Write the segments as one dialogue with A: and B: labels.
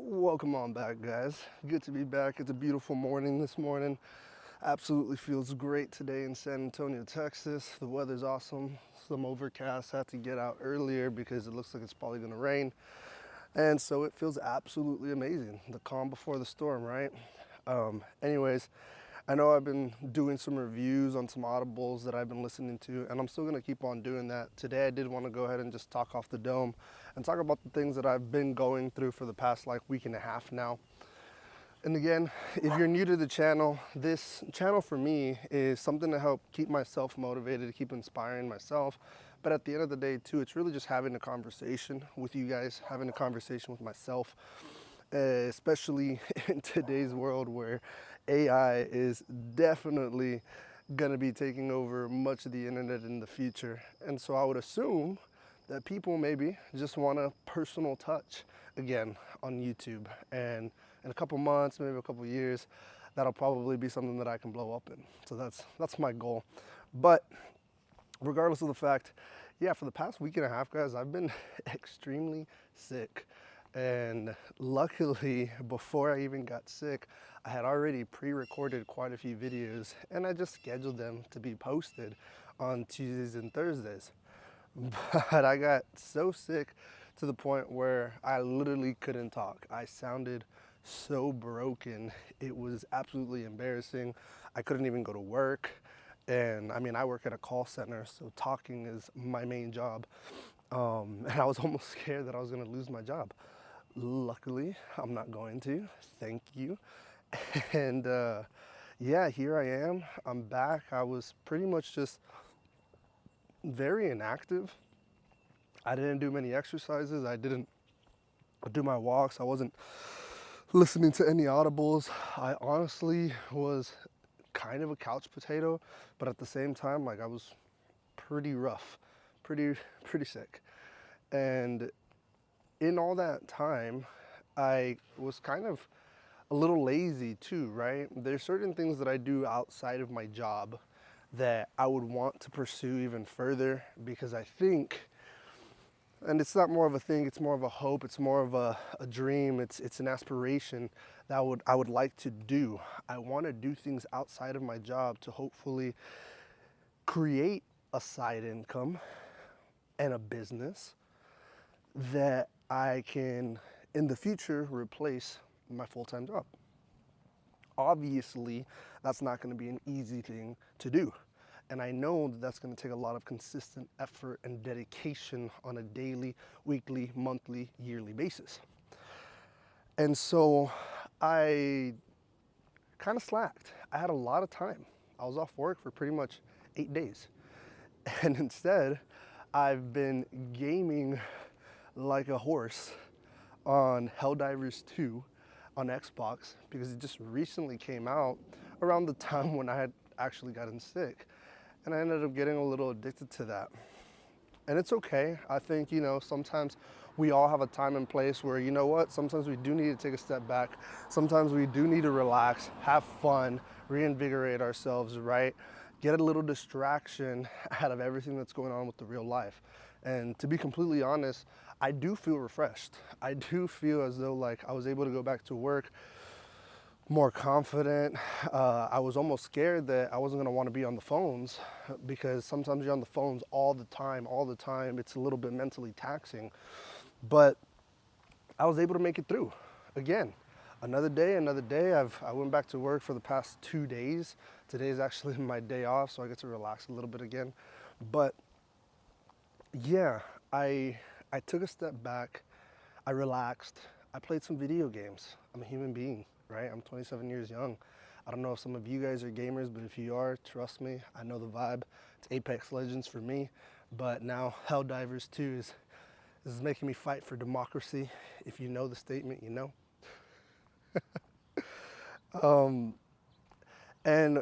A: Welcome on back, guys. Good to be back. It's a beautiful morning this morning. Absolutely feels great today in San Antonio, Texas. The weather's awesome. Some overcast. Had to get out earlier because it looks like it's probably going to rain. And so it feels absolutely amazing. The calm before the storm, right? Anyways, I know I've been doing some reviews on some audibles that I've been listening to, and I'm still going to keep on doing that. Today I did want to go ahead and just talk off the dome and talk about the things that I've been going through for the past week and a half now. And again, if you're new to the channel, this channel for me is something to help keep myself motivated, to keep inspiring myself. But at the end of the day too, it's really just having a conversation with you guys, having a conversation with myself, especially in today's world where AI is definitely going to be taking over much of the internet in the future. And so I would assume that people maybe just want a personal touch again on YouTube. And in a couple months, maybe a couple years, that'll probably be something that I can blow up in. So that's my goal. But regardless of the fact, yeah, for the past week and a half, guys, I've been extremely sick. And luckily, before I even got sick, I had already pre-recorded quite a few videos and I just scheduled them to be posted on Tuesdays and Thursdays. But I got so sick to the point where I literally couldn't talk. I sounded so broken. It was absolutely embarrassing. I couldn't even go to work. And I mean, I work at a call center, so talking is my main job. And I was almost scared that I was going to lose my job. Luckily, I'm not going to. Thank you. And yeah, here I am. I'm back. I was pretty much just very inactive. I didn't do many exercises. I didn't do my walks. I wasn't listening to any audibles. I honestly was kind of a couch potato, but at the same time, I was pretty rough, pretty sick. And in all that time, I was kind of a little lazy too, right? There's certain things that I do outside of my job that I would want to pursue even further because I think, and it's not more of a thing, it's more of a hope, it's more of a dream, it's an aspiration that I would like to do. I want to do things outside of my job to hopefully create a side income and a business that I can in the future replace my full-time job. Obviously, that's not going to be an easy thing to do. And I know that that's going to take a lot of consistent effort and dedication on a daily, weekly, monthly, yearly basis. And so I kind of slacked. I had a lot of time. I was off work for pretty much 8 days. And instead, I've been gaming like a horse on Helldivers 2 on Xbox because it just recently came out around the time when I had actually gotten sick. And I ended up getting a little addicted to that. And it's okay. I think, sometimes we all have a time and place where, you know what, sometimes we do need to take a step back. Sometimes we do need to relax, have fun, reinvigorate ourselves, right? Get a little distraction out of everything that's going on with the real life. And to be completely honest, I do feel refreshed. I do feel as though I was able to go back to work more confident. I was almost scared that I wasn't gonna wanna be on the phones because sometimes you're on the phones all the time. It's a little bit mentally taxing, but I was able to make it through. Again, another day. I went back to work for the past 2 days. Today is actually my day off, so I get to relax a little bit again. But yeah, I took a step back. I relaxed. I played some video games. I'm a human being, right? I'm 27 years young. I don't know if some of you guys are gamers, but if you are, trust me, I know the vibe. It's Apex Legends for me, but now Helldivers 2 is making me fight for democracy. If you know the statement, you know. And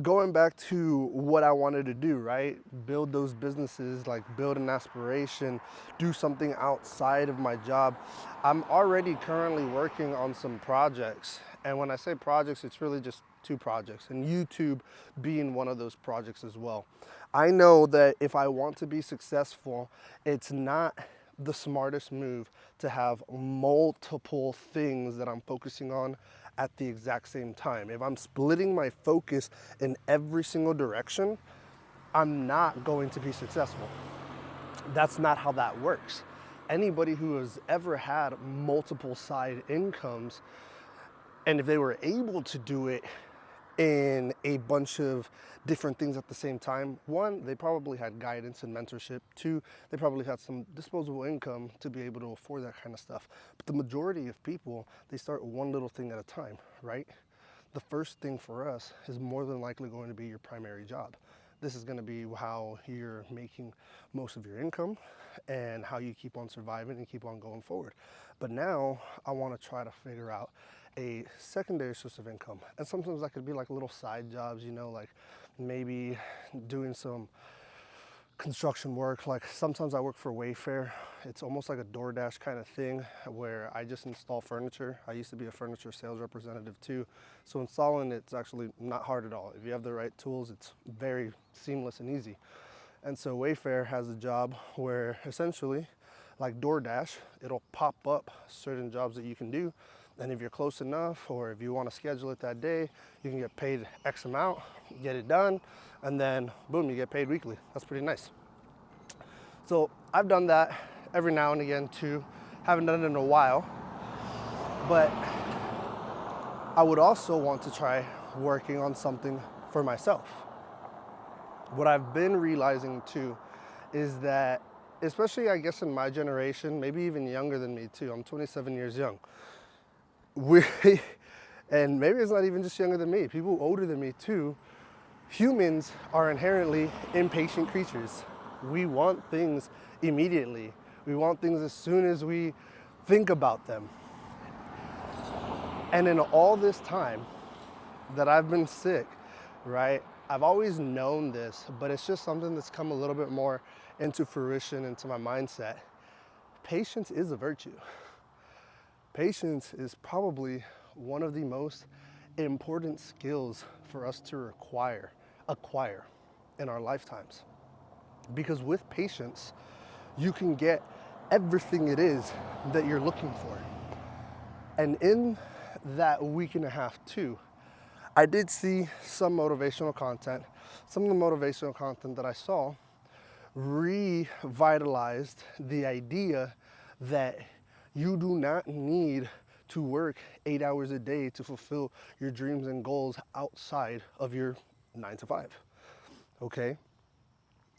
A: going back to what I wanted to do, right? Build those businesses, build an aspiration, do something outside of my job. I'm already currently working on some projects. And when I say projects, it's really just 2 projects, and YouTube being one of those projects as well. I know that if I want to be successful, it's not the smartest move to have multiple things that I'm focusing on at the exact same time. If I'm splitting my focus in every single direction, I'm not going to be successful. That's not how that works. Anybody who has ever had multiple side incomes, and if they were able to do it in a bunch of different things at the same time, one, they probably had guidance and mentorship. Two, they probably had some disposable income to be able to afford that kind of stuff. But the majority of people, they start one little thing at a time, right? The first thing for us is more than likely going to be your primary job. This is going to be how you're making most of your income and how you keep on surviving and keep on going forward. But now I want to try to figure out a secondary source of income. And sometimes that could be like little side jobs, like maybe doing some construction work. Like sometimes I work for Wayfair. It's almost like a DoorDash kind of thing where I just install furniture. I used to be a furniture sales representative too. So installing it's actually not hard at all. If you have the right tools, it's very seamless and easy. And so Wayfair has a job where essentially, like DoorDash, it'll pop up certain jobs that you can do. And if you're close enough, or if you want to schedule it that day, you can get paid X amount, get it done, and then boom, you get paid weekly. That's pretty nice. So I've done that every now and again too. Haven't done it in a while, but I would also want to try working on something for myself. What I've been realizing too is that, especially I guess in my generation, maybe even younger than me too, I'm 27 years young. And maybe it's not even just younger than me, people older than me too, humans are inherently impatient creatures. We want things immediately. We want things as soon as we think about them. And in all this time that I've been sick, right, I've always known this, but it's just something that's come a little bit more into fruition, into my mindset. Patience is a virtue. Patience is probably one of the most important skills for us to acquire in our lifetimes. Because with patience, you can get everything it is that you're looking for. And in that week and a half too, I did see some motivational content. Some of the motivational content that I saw revitalized the idea that you do not need to work 8 hours a day to fulfill your dreams and goals outside of your 9 to 5, okay?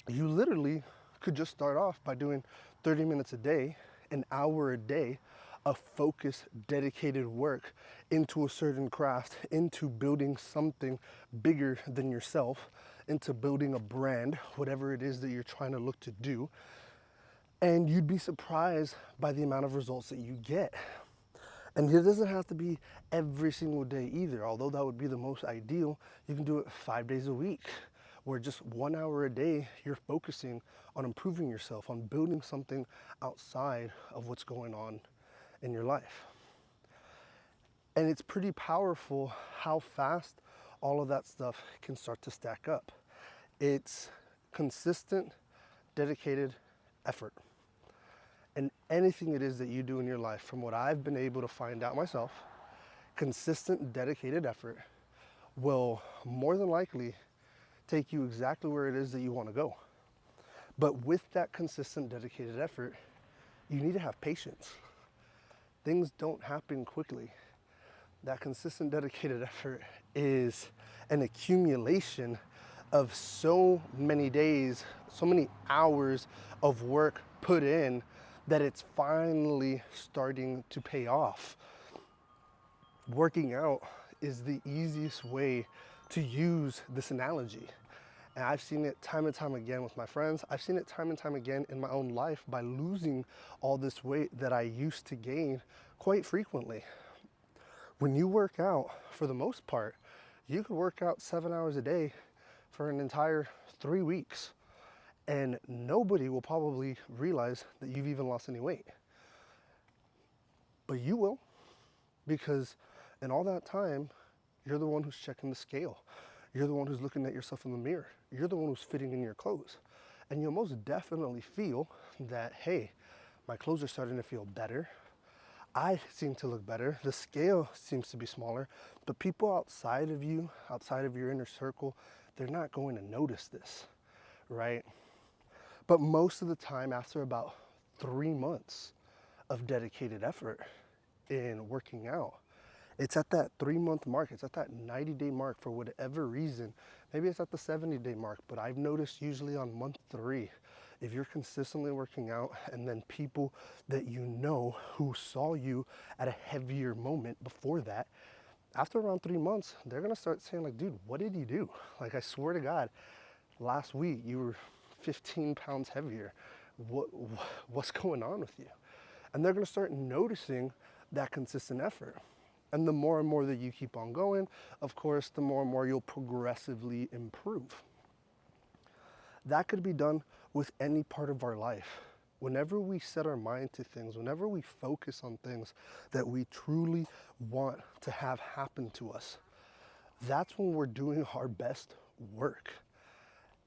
A: You literally could just start off by doing 30 minutes a day, an hour a day of focused, dedicated work into a certain craft, into building something bigger than yourself, into building a brand, whatever it is that you're trying to look to do. And you'd be surprised by the amount of results that you get. And it doesn't have to be every single day either. Although that would be the most ideal, you can do it 5 days a week, where just 1 hour a day, you're focusing on improving yourself, on building something outside of what's going on in your life. And it's pretty powerful how fast all of that stuff can start to stack up. It's consistent, dedicated effort. And anything it is that you do in your life, from what I've been able to find out myself, consistent, dedicated effort will more than likely take you exactly where it is that you want to go. But with that consistent, dedicated effort, you need to have patience. Things don't happen quickly. That consistent, dedicated effort is an accumulation of so many days, so many hours of work put in, that it's finally starting to pay off. Working out is the easiest way to use this analogy. And I've seen it time and time again with my friends. I've seen it time and time again in my own life by losing all this weight that I used to gain quite frequently. When you work out, for the most part, you could work out 7 hours a day for an entire 3 weeks. And nobody will probably realize that you've even lost any weight. But you will, because in all that time, you're the one who's checking the scale. You're the one who's looking at yourself in the mirror. You're the one who's fitting in your clothes. And you'll most definitely feel that, hey, My clothes are starting to feel better. I seem to look better. The scale seems to be smaller, but people outside of you, outside of your inner circle, they're not going to notice this, right? But most of the time, after about 3 months of dedicated effort in working out, it's at that 3 month mark, it's at that 90-day mark for whatever reason. Maybe it's at the 70-day mark, but I've noticed usually on month 3, if you're consistently working out and then people that you know who saw you at a heavier moment before that, after around 3 months, they're gonna start saying like, dude, what did you do? Like, I swear to God, last week you were 15 pounds heavier. What's going on with you? And they're gonna start noticing that consistent effort. And the more and more that you keep on going, of course, the more and more you'll progressively improve. That could be done with any part of our life. Whenever we set our mind to things, whenever we focus on things that we truly want to have happen to us, that's when we're doing our best work.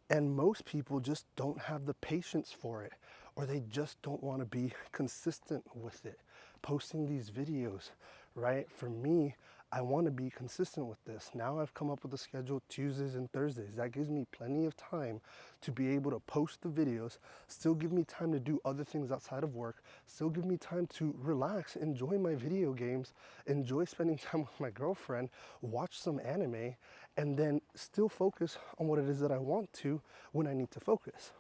A: And most people just don't have the patience for it, or they just don't want to be consistent with it. Posting these videos, right? For me, I want to be consistent with this. Now I've come up with a schedule Tuesdays and Thursdays. That gives me plenty of time to be able to post the videos, still give me time to do other things outside of work, still give me time to relax, enjoy my video games, enjoy spending time with my girlfriend, watch some anime, and then still focus on what it is that I want to when I need to focus.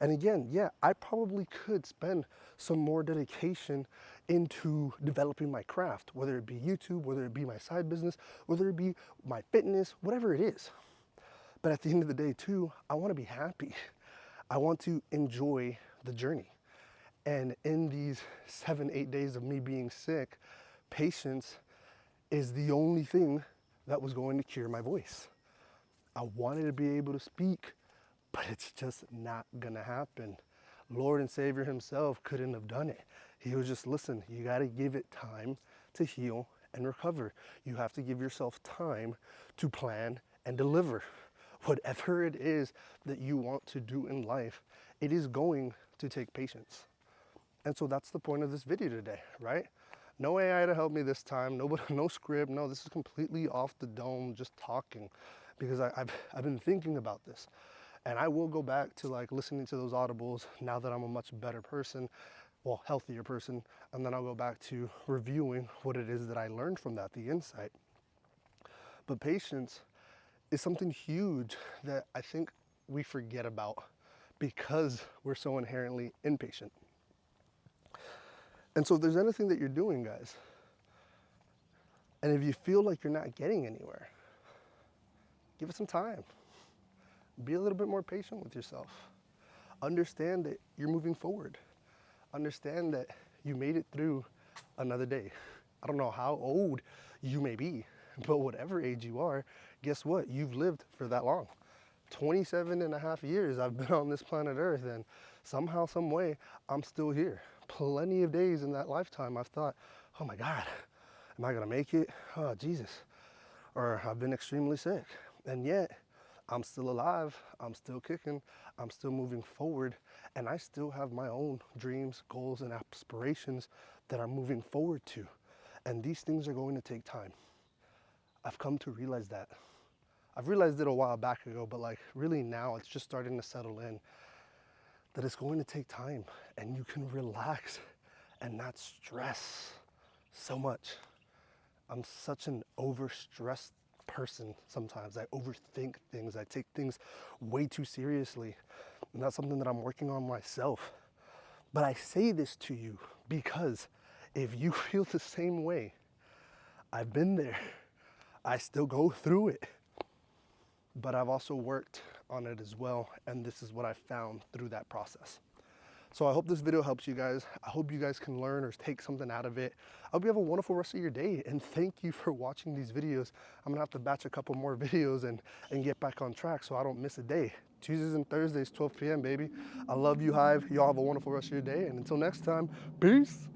A: And again, yeah, I probably could spend some more dedication into developing my craft, whether it be YouTube, whether it be my side business, whether it be my fitness, whatever it is. But at the end of the day too, I want to be happy. I want to enjoy the journey. And in these 7-8 days of me being sick, patience is the only thing that was going to cure my voice. I wanted to be able to speak, but it's just not gonna happen. Lord and Savior himself couldn't have done it. He was just, listen, you gotta give it time to heal and recover. You have to give yourself time to plan and deliver. Whatever it is that you want to do in life, it is going to take patience. And so that's the point of this video today, right? No AI to help me this time, no script, no, this is completely off the dome, just talking, because I've been thinking about this. And I will go back to like listening to those audibles now that I'm a much better person, well, healthier person, and then I'll go back to reviewing what it is that I learned from that, the insight. But patience is something huge that I think we forget about because we're so inherently impatient. And so if there's anything that you're doing, guys, and if you feel like you're not getting anywhere, give it some time. Be a little bit more patient with yourself. Understand that you're moving forward. Understand that you made it through another day. I don't know how old you may be, but whatever age you are, guess what? You've lived for that long. 27 and a half years I've been on this planet Earth, and somehow, some way, I'm still here. Plenty of days in that lifetime I've thought, oh my God, am I gonna make it? Oh, Jesus. Or I've been extremely sick. And yet, I'm still alive, I'm still kicking, I'm still moving forward, and I still have my own dreams, goals, and aspirations that I'm moving forward to. And these things are going to take time. I've come to realize that. I've realized it a while back ago, but like really now it's just starting to settle in that it's going to take time, and you can relax and not stress so much. I'm such an overstressed person sometimes. I overthink things. I take things way too seriously. And that's something that I'm working on myself. But I say this to you because if you feel the same way, I've been there. I still go through it. But I've also worked on it as well. And this is what I found through that process. So I hope this video helps you guys. I hope you guys can learn or take something out of it. I hope you have a wonderful rest of your day, and thank you for watching these videos. I'm gonna have to batch a couple more videos and get back on track so I don't miss a day. Tuesdays and Thursdays, 12 p.m., baby. I love you, Hive. Y'all have a wonderful rest of your day, and until next time, peace.